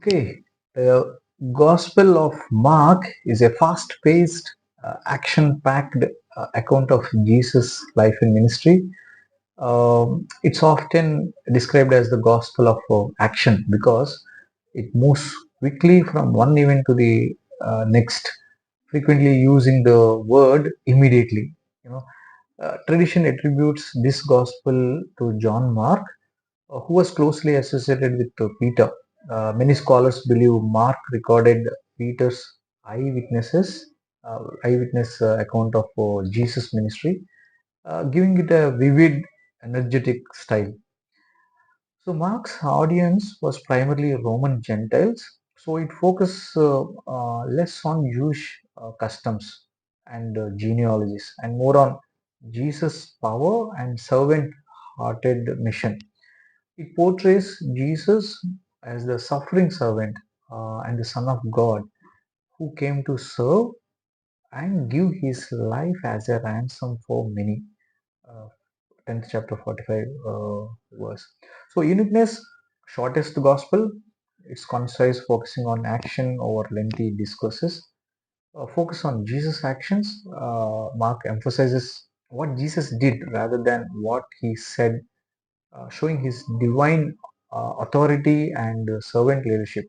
Okay, the Gospel of Mark is a fast paced, action packed account of Jesus' life and ministry. It's often described as the Gospel of action because it moves quickly from one event to the next, frequently using the word immediately. You know, Tradition attributes this Gospel to John Mark, who was closely associated with Peter. Many scholars believe Mark recorded Peter's eyewitness account of Jesus' ministry, giving it a vivid, energetic style. So Mark's audience was primarily Roman Gentiles, so it focused less on Jewish customs and genealogies and more on Jesus' power and servant-hearted mission. It portrays Jesus as the suffering servant and the Son of God who came to serve and give his life as a ransom for many. Uh, 10th chapter 45 verse. So uniqueness, shortest gospel, it's concise, focusing on action over lengthy discourses. Focus on Jesus' actions. Mark emphasizes what Jesus did rather than what he said, showing his divine authority and servant leadership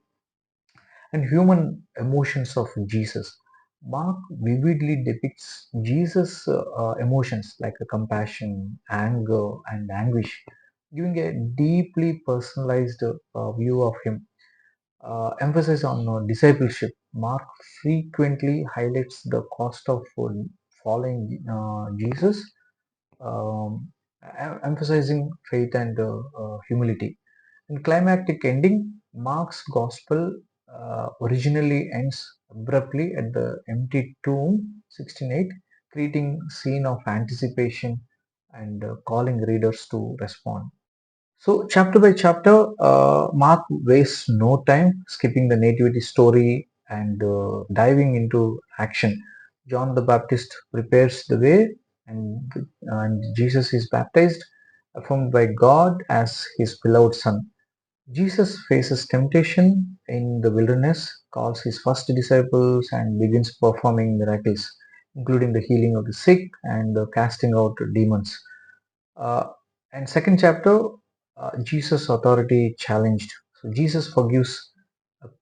and human emotions of Jesus. Mark vividly depicts Jesus' emotions like compassion, anger, and anguish, giving a deeply personalized view of him. Emphasis on discipleship. Mark frequently highlights the cost of following Jesus, um, emphasizing faith and humility. In climactic ending, Mark's gospel originally ends abruptly at the empty tomb, 16:8, creating scene of anticipation and calling readers to respond. So, chapter by chapter, Mark wastes no time skipping the nativity story and diving into action. John the Baptist prepares the way, and Jesus is baptized, affirmed by God as his beloved Son. Jesus faces temptation in the wilderness, calls his first disciples, and begins performing miracles, including the healing of the sick and the casting out demons. Uh, and second chapter, Jesus' authority challenged. So Jesus forgives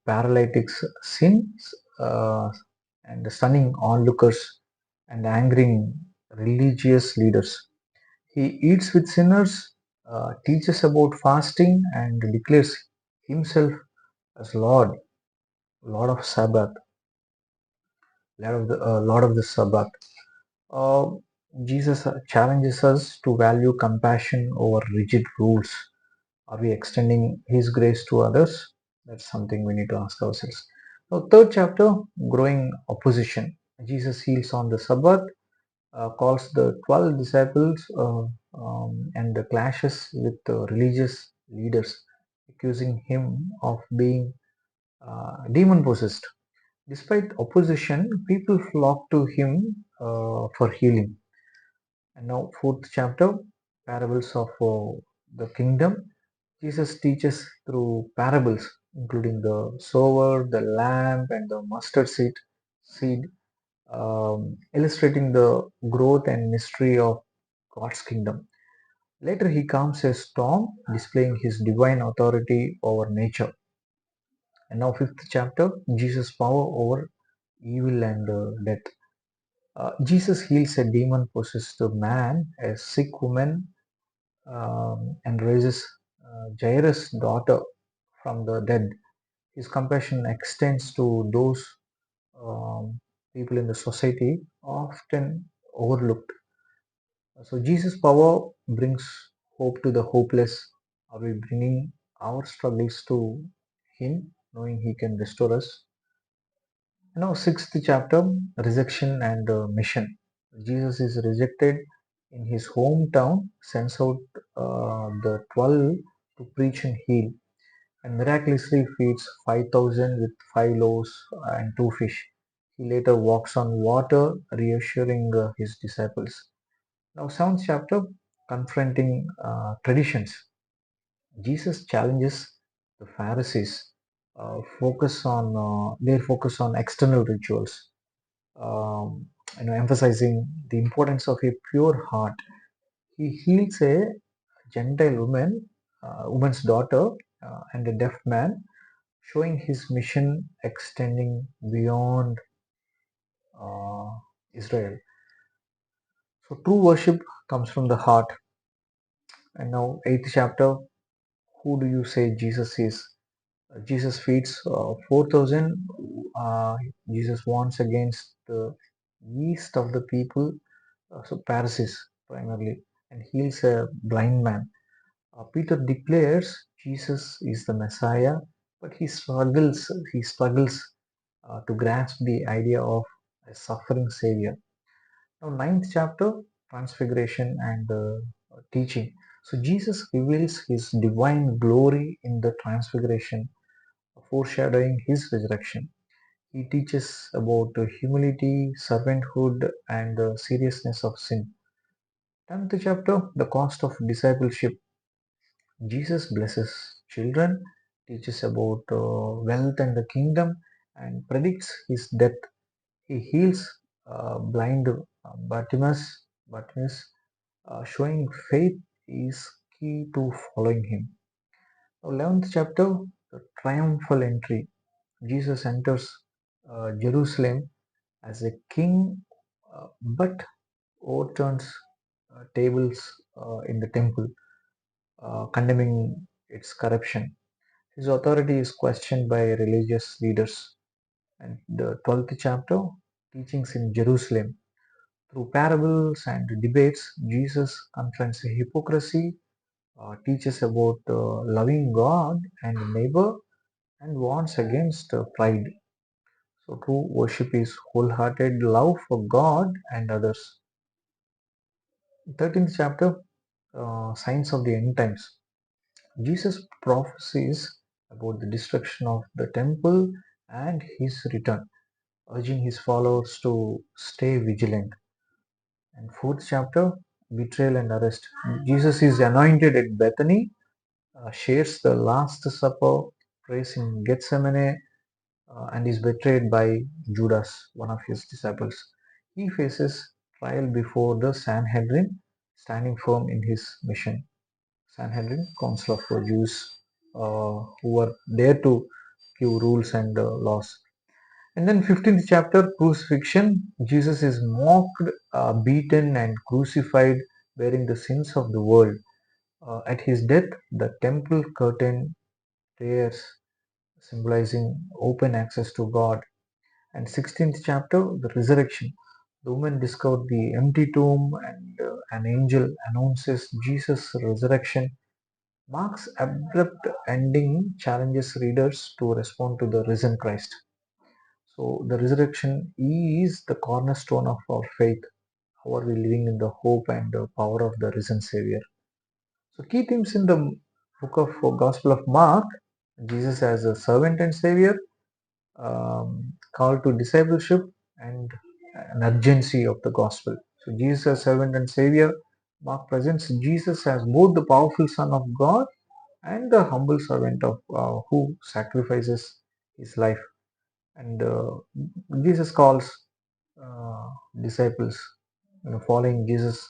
paralytics' sins and stunning onlookers and angering religious leaders. He eats with sinners, teaches about fasting, and declares himself as Lord of Sabbath, Lord of the Sabbath. Uh, Jesus challenges us to value compassion over rigid rules. Are we extending His grace to others? That's something we need to ask ourselves. Now, third chapter, growing opposition. Jesus heals on the Sabbath, calls the 12 disciples, and clashes with the religious leaders, accusing him of being demon possessed. Despite opposition, people flock to him for healing. And now, fourth chapter, parables of the kingdom. Jesus teaches through parables, including the sower, the lamb, and the mustard seed, illustrating the growth and mystery of God's kingdom. Later, he calms a storm, displaying his divine authority over nature. And now, fifth chapter, Jesus' power over evil and death. Jesus heals a demon possessed man, a sick woman, and raises Jairus' daughter from the dead. His compassion extends to those um, people in the society often overlooked. So Jesus' power brings hope to the hopeless. Are we bringing our struggles to Him, knowing He can restore us? Now, sixth chapter, rejection and mission. Jesus is rejected in his hometown, sends out the 12 to preach and heal, and miraculously feeds 5,000 with 5 loaves and 2 fish. He later walks on water, reassuring his disciples. Now, seventh chapter, confronting traditions. Jesus challenges the Pharisees, focus on external rituals, um, emphasizing the importance of a pure heart. He heals a Gentile woman's daughter, and a deaf man, showing his mission extending beyond uh, Israel. So true worship comes from the heart. And now, eighth chapter. Who do you say Jesus is? Jesus feeds 4,000. Uh, Jesus warns against the yeast of the people, so Pharisees primarily, and heals a blind man. Peter declares Jesus is the Messiah, but he struggles to grasp the idea of a suffering Savior. Now, ninth chapter, transfiguration and teaching. So Jesus reveals his divine glory in the transfiguration, foreshadowing his resurrection. He teaches about humility, servanthood, and the seriousness of sin. 10th chapter, the cost of discipleship. Jesus blesses children, teaches about wealth and the kingdom, and predicts his death. He heals blind Bartimaeus, showing faith is key to following him. 11th chapter, the triumphal entry. Jesus enters Jerusalem as a king, but overturns tables in the temple, condemning its corruption. His authority is questioned by religious leaders. And the 12th chapter, teachings in Jerusalem. Through parables and debates, Jesus confronts hypocrisy, teaches about loving God and neighbor, and warns against pride. So, true worship is wholehearted love for God and others. 13th chapter, signs of the end times. Jesus prophesies about the destruction of the temple and his return, urging his followers to stay vigilant. And fourth chapter, betrayal and arrest. Jesus is anointed at Bethany, shares the Last Supper, prays in Gethsemane, and is betrayed by Judas, one of his disciples. He faces trial before the Sanhedrin, standing firm in his mission. Sanhedrin, Council of Jews, who were there to give rules and laws. And then 15th chapter, crucifixion. Jesus is mocked, beaten, and crucified, bearing the sins of the world. At his death, the temple curtain tears, symbolizing open access to God. And 16th chapter, the resurrection. The woman discovered the empty tomb, and an angel announces Jesus' resurrection. Mark's abrupt ending challenges readers to respond to the risen Christ. So, the resurrection is the cornerstone of our faith. How are we living in the hope and the power of the risen Savior? So, key themes in the book of Gospel of Mark: Jesus as a servant and Savior, call to discipleship, and an urgency of the gospel. So, Jesus as servant and Savior. Mark presents Jesus as both the powerful Son of God and the humble servant of who sacrifices his life. And Jesus calls uh, disciples. Following Jesus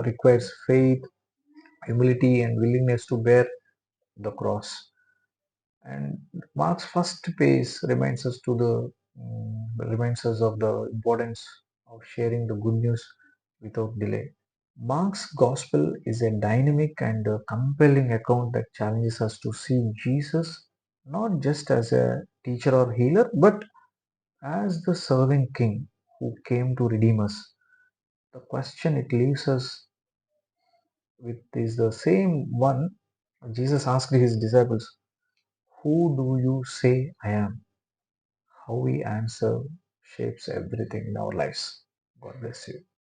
requires faith, humility, and willingness to bear the cross. And Mark's first page reminds us of the importance of sharing the good news without delay. Mark's gospel is a dynamic and compelling account that challenges us to see Jesus not just as a teacher or healer, but as the serving king who came to redeem us. The question it leaves us with is the same one Jesus asked his disciples: who do you say I am? How we answer shapes everything in our lives. God bless you.